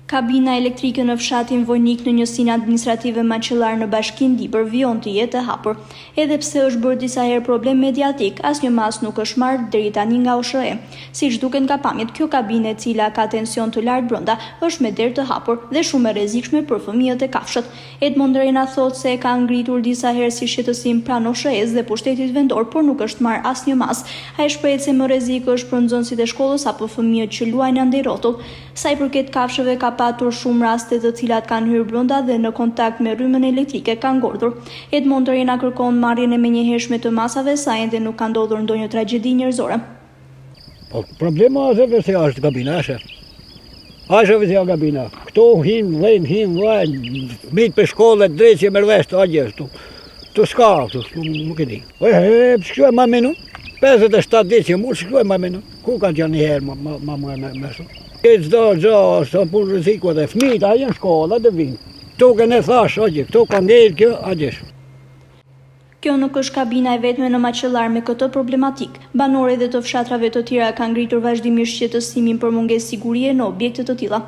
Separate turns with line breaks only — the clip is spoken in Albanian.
Kabina elektrike në fshatin Vojnik në njësinë administrative Maqellar në Bashkinë Dibër vijon të jetë e hapur. Edhe pse është bërë disa herë problem mediatik, asnjë mas nuk është marrë deri tani nga OSHE. Siç duket nga pamjet, kjo kabinë e cila ka tension të lartë brenda është me derë të hapur dhe shumë e rrezikshme për fëmijët e kafshët. Edmond Rena thotë se ka ngritur disa herë si shqetësim pranë OSHE-s dhe pushtetit vendor, por nuk është marrë asnjë mas. Ai shprehet se më rrezik është për nxënësit e shkollës apo fëmijët që luajnë andej rrotull. Sa i përket kafshëve, ka patur shumë raste të cilat kanë hyrë brenda dhe në kontakt me rrymën elektrike kanë ngordhur. Edmond Rena kërkon marrjen e menjëhershme të masave sa ende nuk ka ndodhur ndonjë tragjedi njerëzore.
Po problema është se është gabina është. Është vetë gabina. Këto hin mit për shkollë drejtë me rreth agje këtu. Tu ska këtu, nuk e di. Shkruaj më menu. 57 ditë që mund shkruaj më menu. Ku ka qenë një herë më Çdo sa punë rreziku dhe fëmijët a janë shkolla dhe vinë. Tokën e thash, këto ka ngel kjo agjesh.
Kjo nuk është kabina e vetme në Maqellar me këtë problematik. Banorët dhe të fshatrave të tjera kanë ngritur vazhdimisht shqetësimin për mungesë sigurie në objekte të tilla.